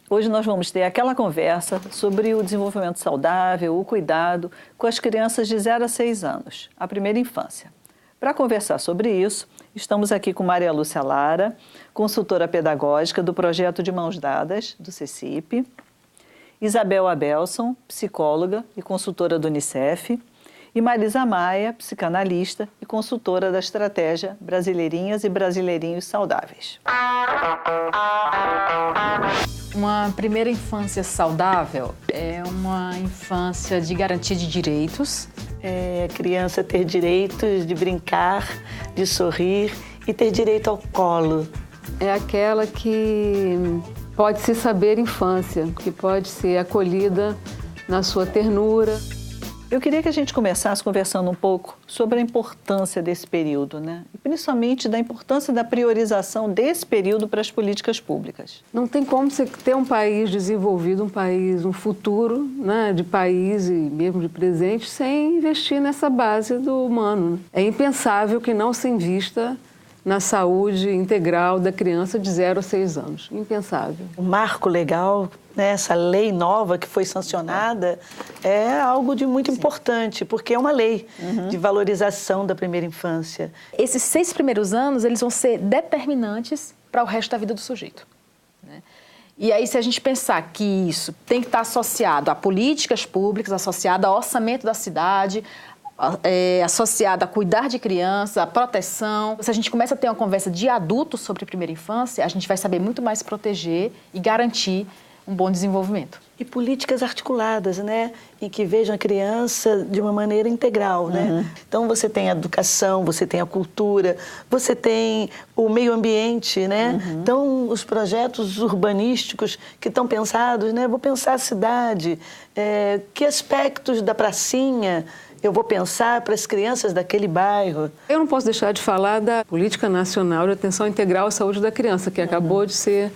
Hoje nós vamos ter aquela conversa sobre o desenvolvimento saudável, o cuidado com as crianças de 0 a 6 anos, a primeira infância. Para conversar sobre isso, estamos aqui com Maria Lúcia Lara, consultora pedagógica do projeto de Mãos Dadas, do CECIP, Isabel Abelson, psicóloga e consultora do Unicef, e Marisa Maia, psicanalista e consultora da estratégia Brasileirinhas e Brasileirinhos Saudáveis. Uma primeira infância saudável é uma infância de garantia de direitos. É a criança ter direitos de brincar, de sorrir e ter direito ao colo. É aquela que pode se saber infância, que pode ser acolhida na sua ternura. Eu queria que a gente começasse conversando um pouco sobre a importância desse período, né? E principalmente da importância da priorização desse período para as políticas públicas. Não tem como você ter um país desenvolvido, um futuro, né, de país e mesmo de presente, sem investir nessa base do humano. É impensável que não se invista na saúde integral da criança de 0 a 6 anos. Impensável. O marco legal, né, essa lei nova que foi sancionada, é algo de muito importante, porque é uma lei de valorização da primeira infância. Esses 6 primeiros anos, eles vão ser determinantes para o resto da vida do sujeito, né? E aí, se a gente pensar que isso tem que estar associado a políticas públicas, associado ao orçamento da cidade, associada a cuidar de criança, a proteção. Se a gente começa a ter uma conversa de adultos sobre primeira infância, a gente vai saber muito mais proteger e garantir um bom desenvolvimento. E políticas articuladas, né? Em que vejam a criança de uma maneira integral, né? Então, você tem a educação, você tem a cultura, você tem o meio ambiente, né? Então, os projetos urbanísticos que estão pensados, né? Vou pensar a cidade, que aspectos da pracinha eu vou pensar para as crianças daquele bairro. Eu não posso deixar de falar da Política Nacional de Atenção Integral à Saúde da Criança, que acabou de ser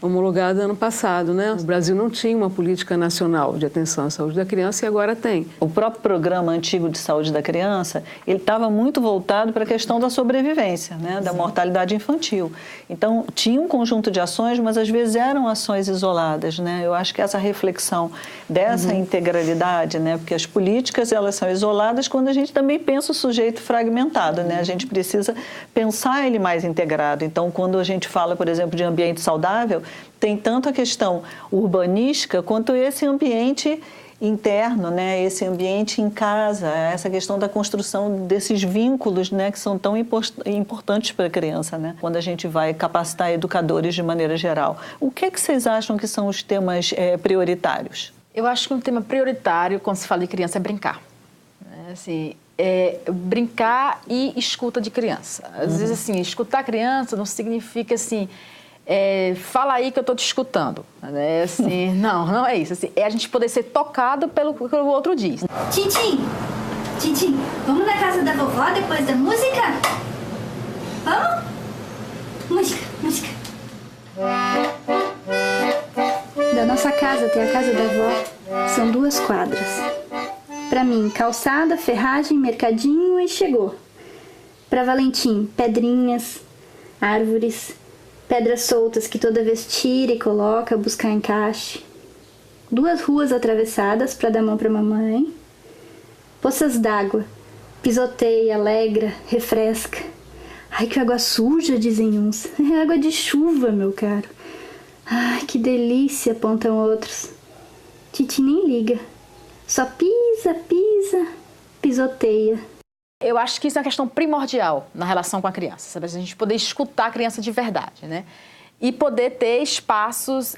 homologada ano passado, né? O Brasil não tinha uma política nacional de atenção à saúde da criança e agora tem. O próprio programa antigo de saúde da criança, ele estava muito voltado para a questão da sobrevivência, né? Da mortalidade infantil. Então, tinha um conjunto de ações, mas às vezes eram ações isoladas, né? Eu acho que essa reflexão dessa integralidade, né? Porque as políticas, elas são isoladas quando a gente também pensa o sujeito fragmentado, né? A gente precisa pensar ele mais integrado. Então, quando a gente fala, por exemplo, de ambiente saudável, tem tanto a questão urbanística quanto esse ambiente interno, né? Esse ambiente em casa, essa questão da construção desses vínculos, né? Que são tão importantes para a criança, né? Quando a gente vai capacitar educadores de maneira geral. O que é que vocês acham que são os temas prioritários? Eu acho que um tema prioritário quando se fala de criança é brincar. Assim, brincar e escuta de criança. Às vezes, assim, escutar a criança não significa, assim, fala aí que eu estou te escutando. Né? Assim, não é isso. Assim, é a gente poder ser tocado pelo que o outro diz. Tintim, vamos na casa da vovó depois da música? Vamos? Música. Da nossa casa até a casa da avó são 2 quadras. Pra mim, calçada, ferragem, mercadinho e chegou. Pra Valentim, pedrinhas, árvores, pedras soltas que toda vez tira e coloca, buscar encaixe. 2 ruas atravessadas para dar mão para mamãe. Poças d'água, pisoteia, alegra, refresca. Ai, que água suja, dizem uns. É água de chuva, meu caro. Ai, que delícia, apontam outros. Titi nem liga. Só pisa, pisoteia. Eu acho que isso é uma questão primordial na relação com a criança, sabe? A gente poder escutar a criança de verdade, né? E poder ter espaços,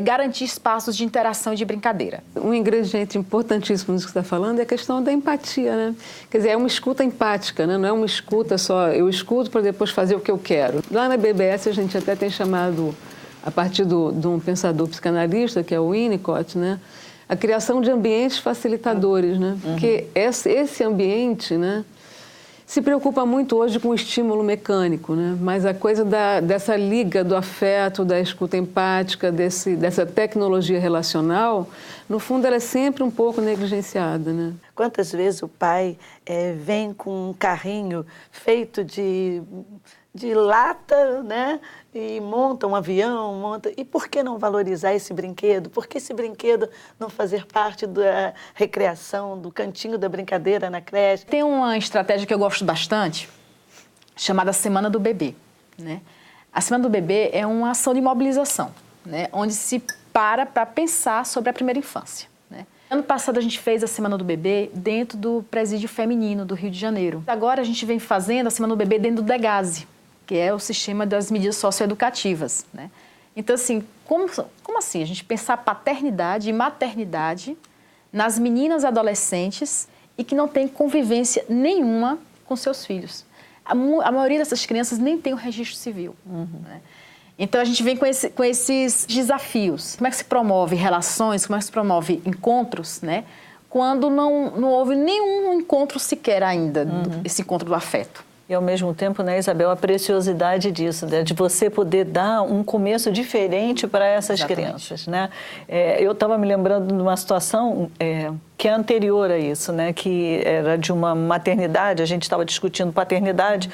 garantir espaços de interação e de brincadeira. Um ingrediente importantíssimo nisso que você está falando é a questão da empatia, né? Quer dizer, é uma escuta empática, né? Não é uma escuta só, eu escuto para depois fazer o que eu quero. Lá na BBS a gente até tem chamado a partir de um pensador psicanalista, que é o Winnicott, né? A criação de ambientes facilitadores, né? Porque esse ambiente, né, se preocupa muito hoje com o estímulo mecânico, né? Mas a coisa dessa liga do afeto, da escuta empática, dessa tecnologia relacional, no fundo, ela é sempre um pouco negligenciada, né? Quantas vezes o pai vem com um carrinho feito de lata, né? E monta um avião, E por que não valorizar esse brinquedo? Por que esse brinquedo não fazer parte da recreação, do cantinho da brincadeira na creche? Tem uma estratégia que eu gosto bastante, chamada Semana do Bebê, né? A Semana do Bebê é uma ação de mobilização, né? Onde se para pensar sobre a primeira infância, né? Ano passado a gente fez a Semana do Bebê dentro do Presídio Feminino do Rio de Janeiro. Agora a gente vem fazendo a Semana do Bebê dentro do DEGASE, que é o sistema das medidas socioeducativas, né? Então, assim, como assim a gente pensar paternidade e maternidade nas meninas adolescentes e que não tem convivência nenhuma com seus filhos? A maioria dessas crianças nem tem o registro civil, né? Então, a gente vem com esses desafios. Como é que se promove relações, como é que se promove encontros, né? Quando não houve nenhum encontro sequer ainda, esse encontro do afeto. E, ao mesmo tempo, né, Isabel, a preciosidade disso, né, de você poder dar um começo diferente para essas crianças, né? Eu estava me lembrando de uma situação que é anterior a isso, né, que era de uma maternidade, a gente estava discutindo paternidade,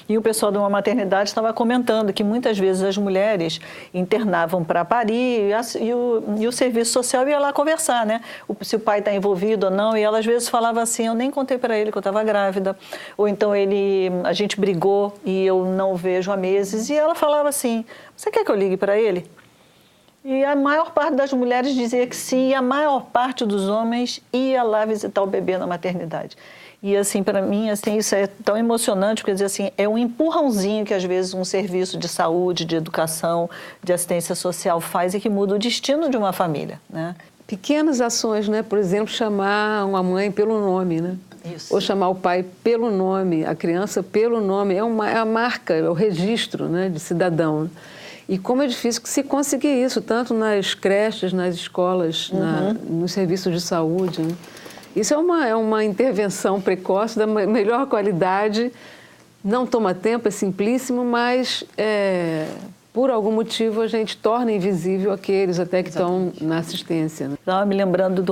e o pessoal de uma maternidade estava comentando que muitas vezes as mulheres internavam para parir e o serviço social ia lá conversar, né? Se o pai está envolvido ou não, e ela às vezes falava assim, eu nem contei para ele que eu estava grávida, ou então a gente brigou e eu não o vejo há meses, e ela falava assim, você quer que eu ligue para ele? E a maior parte das mulheres dizia que sim, e a maior parte dos homens ia lá visitar o bebê na maternidade. E assim, para mim, assim, isso é tão emocionante, porque dizer assim, é um empurrãozinho que às vezes um serviço de saúde, de educação, de assistência social faz e que muda o destino de uma família, né? Pequenas ações, né? Por exemplo, chamar uma mãe pelo nome, né? Isso. Ou chamar o pai pelo nome, a criança pelo nome, é a marca, é o registro, né, de cidadão. E como é difícil que se conseguir isso, tanto nas creches, nas escolas, nos serviços de saúde, né? Isso é uma intervenção precoce da melhor qualidade, não toma tempo, é simplíssimo, mas por algum motivo a gente torna invisível aqueles até que estão na assistência, né? Estava me lembrando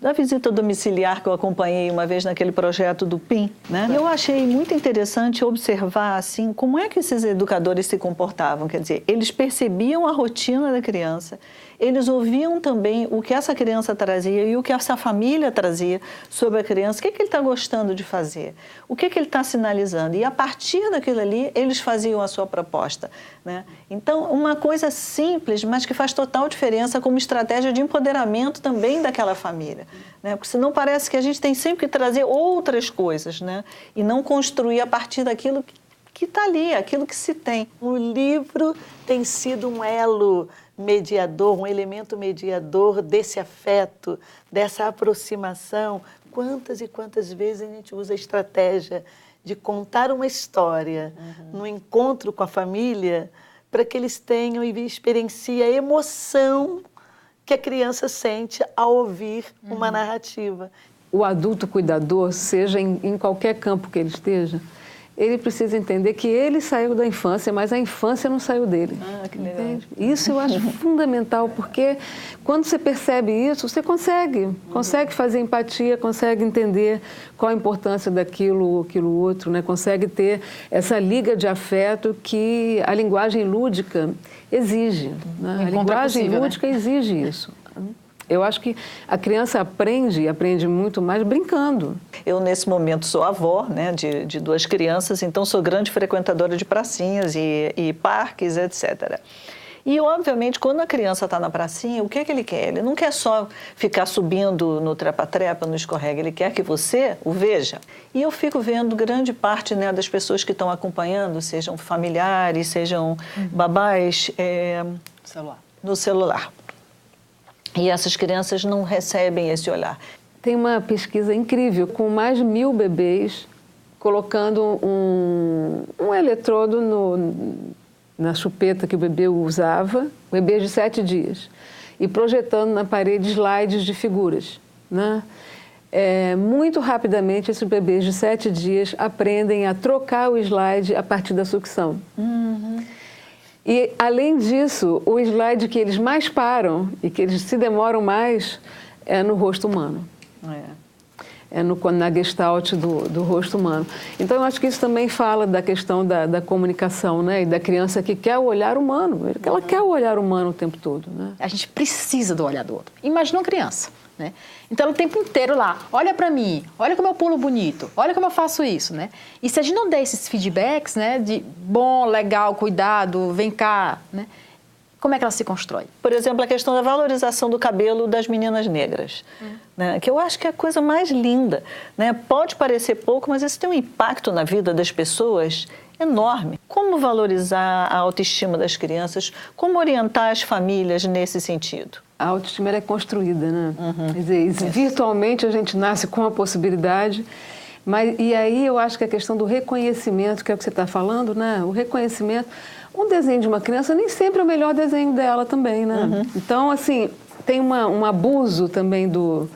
da visita domiciliar que eu acompanhei uma vez naquele projeto do PIN, né? E eu achei muito interessante observar assim, como é que esses educadores se comportavam. Quer dizer, eles percebiam a rotina da criança, eles ouviam também o que essa criança trazia e o que essa família trazia sobre a criança, o que ele está gostando de fazer, o que ele está sinalizando. E a partir daquilo ali, eles faziam a sua proposta, né? Então, uma coisa simples, mas que faz total diferença como estratégia de empoderamento também daquela família, né? Porque senão parece que a gente tem sempre que trazer outras coisas, né? E não construir a partir daquilo que está ali, aquilo que se tem. O livro tem sido um elo mediador, um elemento mediador desse afeto, dessa aproximação. Quantas e quantas vezes a gente usa a estratégia de contar uma história no encontro com a família para que eles tenham e experienciem a emoção que a criança sente ao ouvir uma narrativa. O adulto cuidador, seja em qualquer campo que ele esteja, ele precisa entender que ele saiu da infância, mas a infância não saiu dele. Ah, que legal. Entende? Isso eu acho fundamental, porque quando você percebe isso, você consegue fazer empatia, consegue entender qual a importância daquilo, aquilo outro, né? Consegue ter essa liga de afeto que a linguagem lúdica exige, né? A linguagem lúdica exige isso. Eu acho que a criança aprende muito mais brincando. Eu, nesse momento, sou avó, né, de duas crianças, então sou grande frequentadora de pracinhas e parques, etc. E, obviamente, quando a criança está na pracinha, o que é que ele quer? Ele não quer só ficar subindo no trepa-trepa, no escorrega, ele quer que você o veja. E eu fico vendo grande parte, né, das pessoas que estão acompanhando, sejam familiares, sejam babás, no celular. E essas crianças não recebem esse olhar. Tem uma pesquisa incrível, com mais de 1000 bebês, colocando um eletrodo na chupeta que o bebê usava, bebês de 7 dias, e projetando na parede slides de figuras, né? Muito rapidamente, esses bebês de 7 dias aprendem a trocar o slide a partir da sucção. E, além disso, o slide que eles mais param e que eles se demoram mais é no rosto humano. Na gestalt do rosto humano. Então, eu acho que isso também fala da questão da comunicação, né? E da criança que quer o olhar humano. Ela quer o olhar humano o tempo todo, né? A gente precisa do olhar do outro. Imagina uma criança, né? Então, ela o tempo inteiro lá, olha para mim, olha como eu pulo bonito, olha como eu faço isso, né? E se a gente não der esses feedbacks, né? De bom, legal, cuidado, vem cá, né? Como é que ela se constrói? Por exemplo, a questão da valorização do cabelo das meninas negras, né? Que eu acho que é a coisa mais linda, né? Pode parecer pouco, mas isso tem um impacto na vida das pessoas enorme. Como valorizar a autoestima das crianças? Como orientar as famílias nesse sentido? A autoestima é construída, né? Quer dizer, virtualmente a gente nasce com a possibilidade, e aí eu acho que a questão do reconhecimento, que é o que você está falando, né? O reconhecimento. Um desenho de uma criança nem sempre é o melhor desenho dela também, né? Então, assim, tem um abuso também do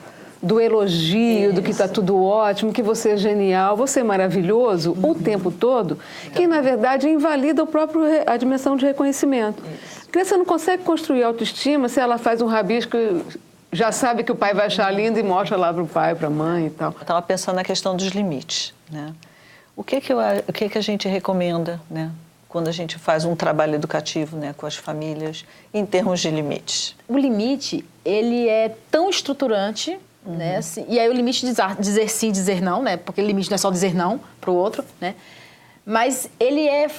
elogio, do que está tudo ótimo, que você é genial, você é maravilhoso o tempo todo, que, na verdade, invalida a dimensão de reconhecimento. A criança não consegue construir autoestima se ela faz um rabisco, já sabe que o pai vai achar lindo e mostra lá para o pai, para a mãe e tal. Eu estava pensando na questão dos limites, né? O que a gente recomenda, né? Quando a gente faz um trabalho educativo, né, com as famílias, em termos de limites? O limite, ele é tão estruturante, né? Assim, e aí o limite de dizer sim, dizer não, né? Porque o limite não é só dizer não para o outro, né? Mas ele é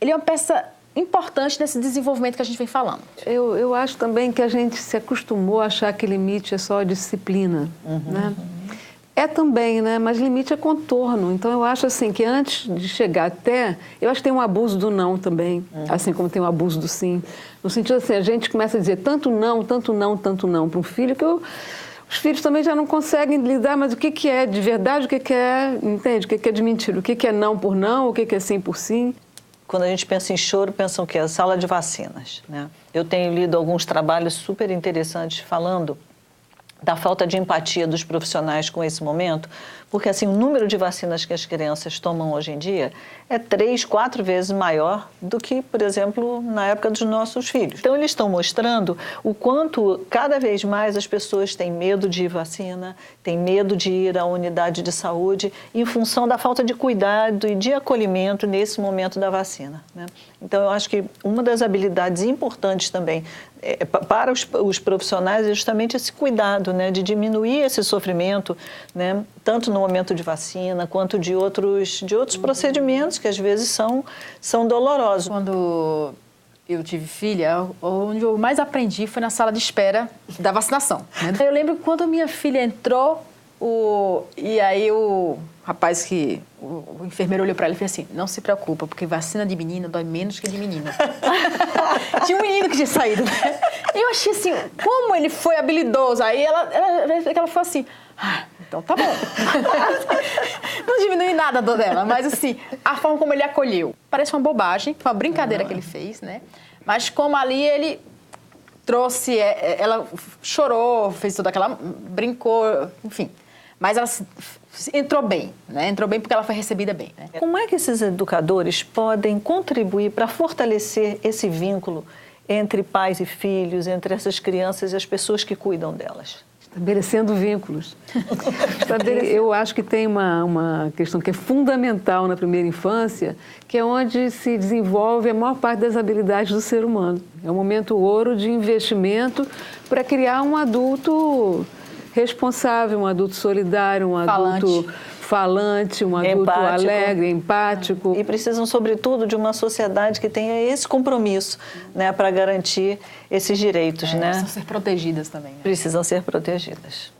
uma peça importante nesse desenvolvimento que a gente vem falando. Eu acho também que a gente se acostumou a achar que limite é só disciplina, né? É também, né? Mas limite é contorno. Então, eu acho assim que antes de chegar até... Eu acho que tem um abuso do não também, assim como tem um abuso do sim. No sentido assim, a gente começa a dizer tanto não para um filho que os filhos também já não conseguem lidar, mas o que é de verdade, o que é, entende? O que é de mentira, o que é não por não, o que é sim por sim. Quando a gente pensa em choro, pensam que é a sala de vacinas, né? Eu tenho lido alguns trabalhos super interessantes falando da falta de empatia dos profissionais com esse momento, porque assim, o número de vacinas que as crianças tomam hoje em dia é 3, 4 vezes maior do que, por exemplo, na época dos nossos filhos. Então, eles estão mostrando o quanto, cada vez mais, as pessoas têm medo de ir vacina, têm medo de ir à unidade de saúde, em função da falta de cuidado e de acolhimento nesse momento da vacina, né? Então, eu acho que uma das habilidades importantes também para os profissionais é justamente esse cuidado, né, de diminuir esse sofrimento, né, tanto no momento de vacina quanto de outros procedimentos que às vezes são dolorosos. Quando eu tive filha, onde eu mais aprendi foi na sala de espera da vacinação, né? Eu lembro que quando minha filha entrou, e aí o rapaz o enfermeiro olhou para ela e fez assim: não se preocupa, porque vacina de menina dói menos que de menino. Tinha um menino que tinha saído, né? Eu achei assim, como ele foi habilidoso. Aí ela foi assim, então tá bom. Não diminui nada a dor dela, mas assim, a forma como ele acolheu. Parece uma bobagem, foi uma brincadeira que ele fez, né? Mas como ali ele trouxe, ela chorou, fez toda aquela, brincou, enfim. Mas ela entrou bem, né? Entrou bem porque ela foi recebida bem, né? Como é que esses educadores podem contribuir para fortalecer esse vínculo entre pais e filhos, entre essas crianças e as pessoas que cuidam delas? Estabelecendo vínculos. Eu acho que tem uma questão que é fundamental na primeira infância, que é onde se desenvolve a maior parte das habilidades do ser humano. É um momento ouro de investimento para criar um adulto responsável, um adulto solidário, um adulto falante, um adulto alegre, empático. E precisam, sobretudo, de uma sociedade que tenha esse compromisso, né, para garantir esses direitos, né? Precisam ser protegidas também, né? Precisam ser protegidas.